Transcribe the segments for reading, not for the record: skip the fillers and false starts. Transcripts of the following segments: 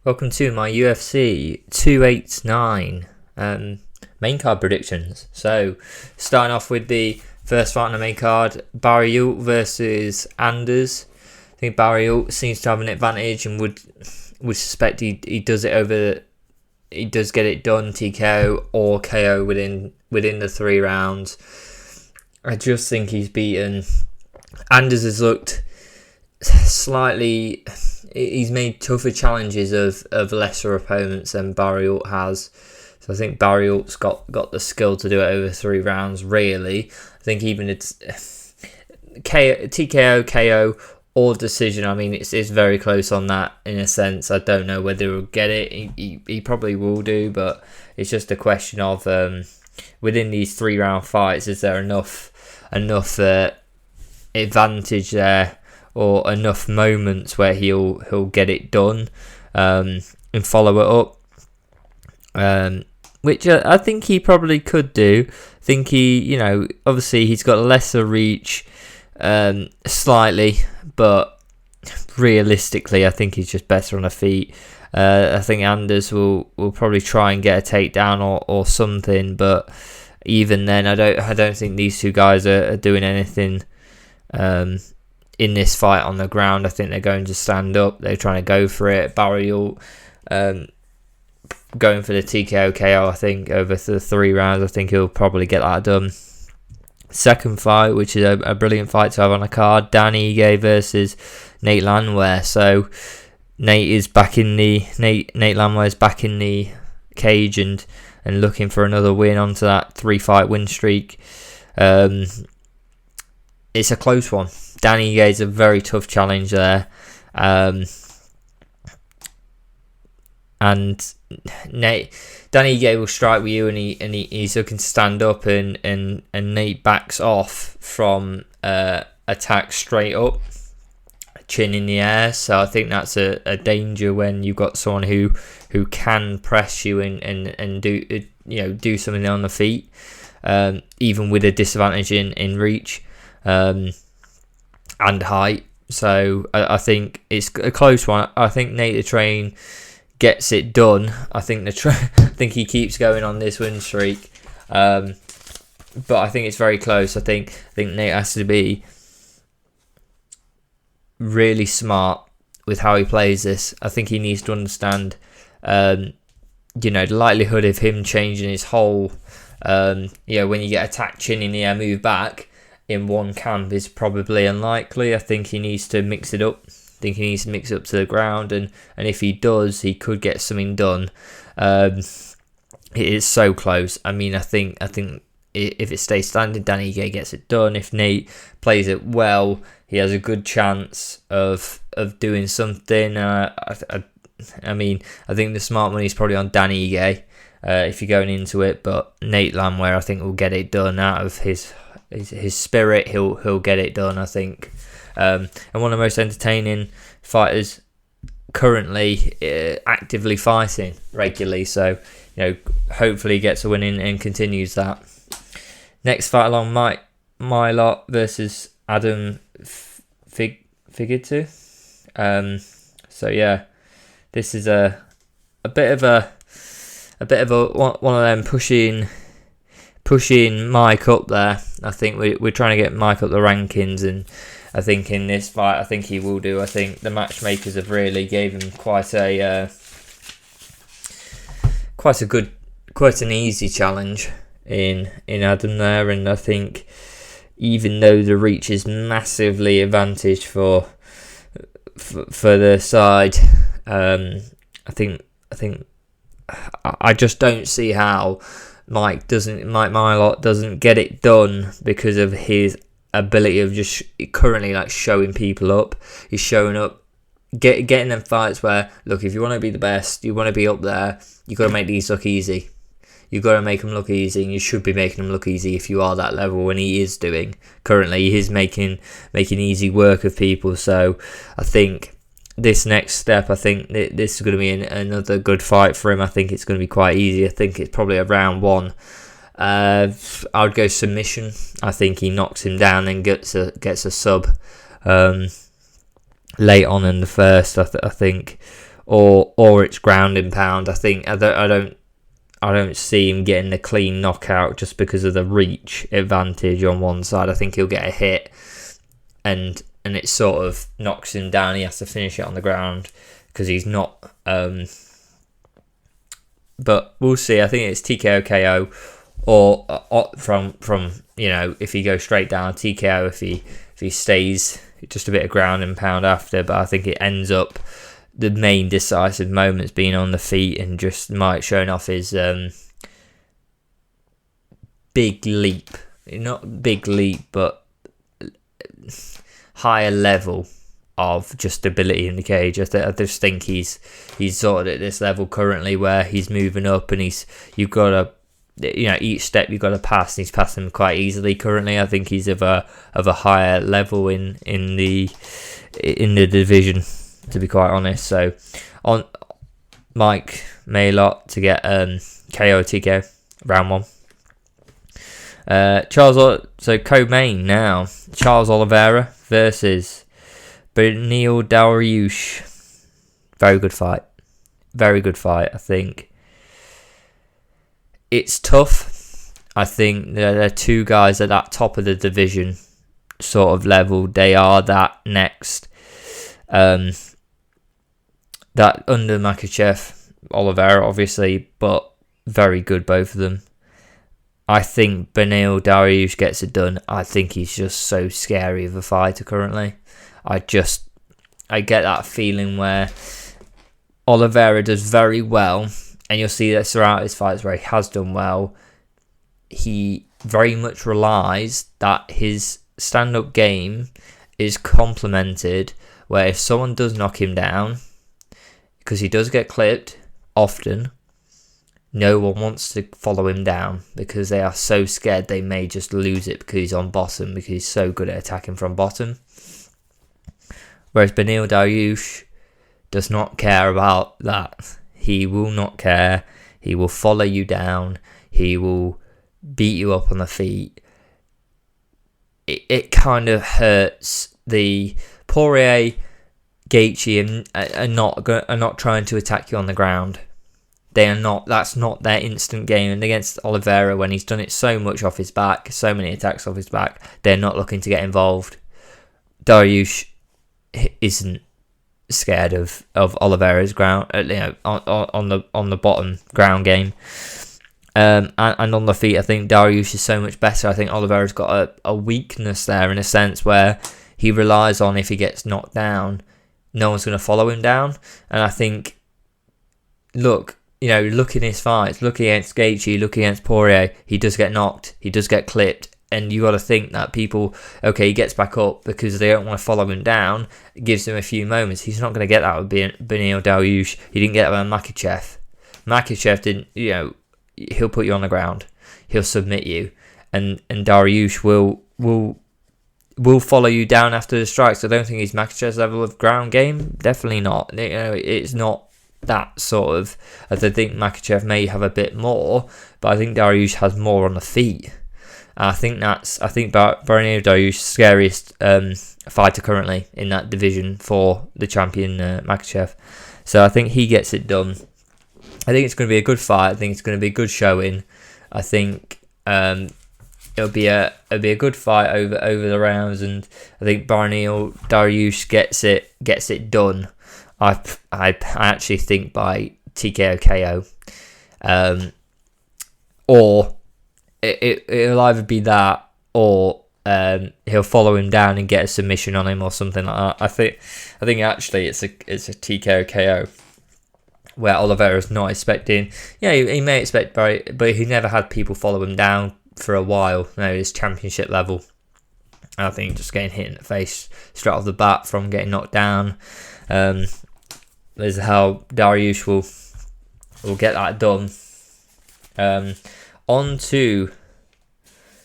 Welcome to my UFC 289 main card predictions. So, starting off with the first fight on the main card, Barriault versus Anders. I think Barriault seems to have an advantage and would suspect he does it over. He does get it done TKO or KO within the 3 rounds. I just think he's beaten. Anders has looked slightly. He's made tougher challenges of lesser opponents than Barriault has. So I think Barriault's got the skill to do it over 3 rounds, really. I think even it's TKO, KO, or decision. I mean, it's very close on that in a sense. I don't know whether he'll get it. He probably will do, but it's just a question of within these 3 round fights, is there enough advantage there, or enough moments where he'll get it done and follow it up, which I think he probably could do. I think he, obviously he's got lesser reach slightly, but realistically I think he's just better on the feet. I think Anders will probably try and get a takedown or something, but even then I don't think these two guys are doing anything in this fight on the ground. I think they're going to stand up. They're trying to go for it. Barriault going for the TKO KO, I think, over the 3 rounds. I think he'll probably get that done. Second fight, which is a brilliant fight to have on a card, Dan Ige versus Nate Landwehr. So Nate Landwehr's back in the cage and looking for another win onto that 3-fight win streak. It's a close one. Dan Ige is a very tough challenge there. And Dan Ige will strike with you, and he's looking to stand up, and Nate backs off from attack straight up, chin in the air. So I think that's a danger when you've got someone who can press you and do something on the feet, even with a disadvantage in reach and height. So I think it's a close one. I think Nate the Train gets it done. I think think he keeps going on this win streak, but I think it's very close. I think Nate has to be really smart with how he plays this. I think he needs to understand, the likelihood of him changing his whole, when you get attacked, chin in the air, move back in one camp is probably unlikely. I think he needs to mix it up. I think he needs to mix it up to the ground, and if he does, he could get something done. It is so close. I mean, I think if it stays standing, Dan Ige gets it done. If Nate plays it well, he has a good chance of doing something. I think the smart money is probably on Dan Ige if you're going into it, but Nate Landwehr, I think, will get it done out of his spirit. He'll get it done, I think. And one of the most entertaining fighters currently actively fighting regularly. So, hopefully he gets a win and continues that. Next fight along, Mike Mylott versus Adam Figueiredo. So yeah, this is a bit of a one of them pushing Mike up there. I think we're trying to get Mike up the rankings, and I think in this fight, I think he will do. I think the matchmakers have really gave him quite an easy challenge in Adam there, and I think even though the reach is massively advantage for the side, I just don't see how Mike Mylott doesn't get it done because of his ability of just currently showing people up. He's showing up, getting them fights where, look, if you want to be the best, you want to be up there, you got to make these look easy. You've got to make them look easy, and you should be making them look easy if you are that level, and he is doing. Currently, he is making easy work of people. So I think this next step, I think this is going to be another good fight for him. I think it's going to be quite easy. I think it's probably a round 1. I would go submission. I think he knocks him down and gets a sub late on in the first. I think or it's ground and pound. I don't see him getting a clean knockout just because of the reach advantage on one side. I think he'll get a hit and it sort of knocks him down. He has to finish it on the ground because he's not. But we'll see. I think it's TKO KO or from if he goes straight down, TKO if he stays just a bit of ground and pound after. But I think it ends up the main decisive moments being on the feet and just Mike showing off his big leap. Not big leap, but higher level of just ability in the cage. I just think he's sort of at this level currently where he's moving up and you've got to, each step you've got to pass, and he's passing quite easily currently. I think he's of a higher level in the division, to be quite honest. So on Mike Maylott to get KO TKO round 1. Co-main now, Charles Oliveira versus Beneil Dariush. Very good fight. I think it's tough. I think they're two guys at that top of the division sort of level. They are that next. That under Makhachev, Oliveira obviously, but very good both of them. I think Beneil Dariush gets it done. I think he's just so scary of a fighter currently. I get that feeling where Oliveira does very well, and you'll see that throughout his fights where he has done well, he very much relies that his stand-up game is complemented, where if someone does knock him down, because he does get clipped often, no one wants to follow him down because they are so scared they may just lose it because he's on bottom, because he's so good at attacking from bottom. Whereas Beneil Dariush does not care about that. He will not care. He will follow you down. He will beat you up on the feet. It kind of hurts. The Poirier, Gaethje are not trying to attack you on the ground. They are not. That's not their instant game. And against Oliveira, when he's done it so much off his back, so many attacks off his back, they're not looking to get involved. Dariush isn't scared of Oliveira's ground, on the bottom ground game, and on the feet. I think Dariush is so much better. I think Oliveira's got a weakness there in a sense where he relies on, if he gets knocked down, no one's going to follow him down. And I think, look in his fights, look against Gaethje, look against Poirier, he does get knocked, he does get clipped. And you got to think that people, he gets back up because they don't want to follow him down. It gives him a few moments. He's not going to get that with Beneil Dariush. He didn't get that with Makhachev. Makhachev didn't, he'll put you on the ground. He'll submit you. And Dariush will follow you down after the strikes. I don't think he's Makhachev's level of ground game. Definitely not. It's not that sort of, as I think Makhachev may have a bit more, but I think Dariush has more on the feet. I think Beneil Dariush's scariest fighter currently in that division for the champion Makhachev. So I think he gets it done. I think it's going to be a good fight. I think it's going to be a good showing. I think it'll be a good fight over the rounds, and I think Beneil Dariush gets it done. I actually think by TKO KO, or it'll either be that, or he'll follow him down and get a submission on him or something like that. I think actually it's a TKO KO where Oliveira's not expecting. He may expect Barry, but he never had people follow him down for a while. His championship level. I think just getting hit in the face straight off the bat from getting knocked down. Is how Dariush will get that done. On to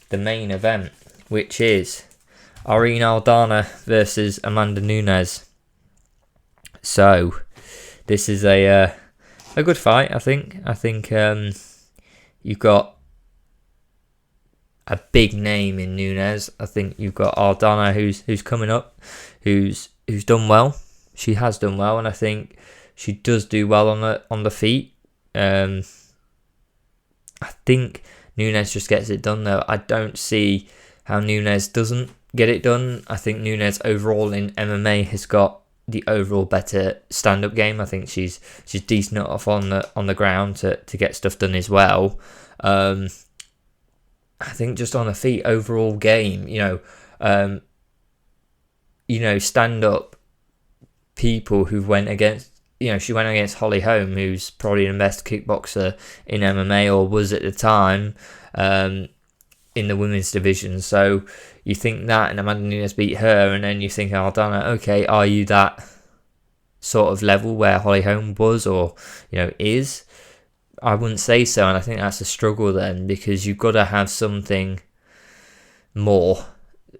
the main event, which is Irene Aldana versus Amanda Nunes. So this is a good fight, I think. I think you've got a big name in Nunes. I think you've got Aldana who's coming up, who's done well. She has done well, and I think she does do well on the feet. I think Nunes just gets it done though. I don't see how Nunes doesn't get it done. I think Nunes overall in MMA has got the overall better stand-up game. I think she's decent enough on the ground to get stuff done as well. I think just on the feet, overall game, stand-up people who went against, she went against Holly Holm, who's probably the best kickboxer in MMA, or was at the time, in the women's division. So you think that, and Amanda Nunes beat her, and then you think, Aldana, okay, are you that sort of level where Holly Holm was, or is? I wouldn't say so, and I think that's a struggle then, because you've got to have something more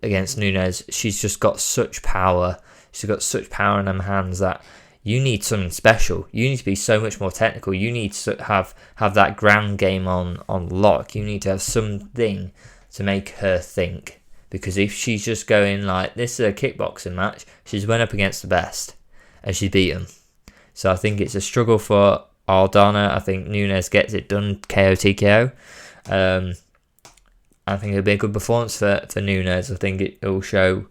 against Nunes. She's just got such power. She's got such power in her hands that you need something special. You need to be so much more technical. You need to have that ground game on lock. You need to have something to make her think. Because if she's just going like, this is a kickboxing match, she's went up against the best and she's beat them. So I think it's a struggle for Aldana. I think Nunes gets it done, KO TKO. I think it'll be a good performance for Nunes. I think it'll show,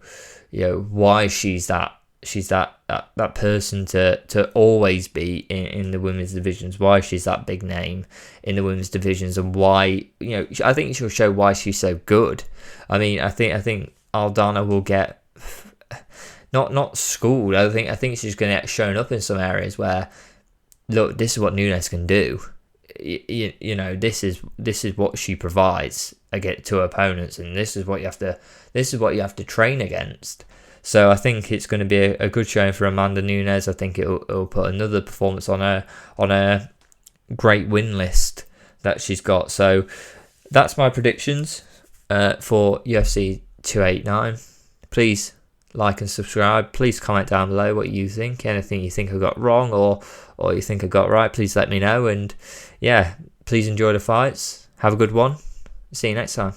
why she's that person to always be in the women's divisions, why she's that big name in the women's divisions, and why, I think she'll show why she's so good. I mean, I think Aldana will get not schooled. I think she's going to get shown up in some areas where, look, this is what Nunes can do. This is what she provides to opponents, and this is what you have to train against. So I think it's going to be a good showing for Amanda Nunes. I think it'll put another performance on her great win list that she's got. So that's my predictions for UFC 289. Please like and subscribe. Please comment down below what you think. Anything you think I got wrong or you think I got right, please let me know. And yeah, please enjoy the fights. Have a good one. See you next time.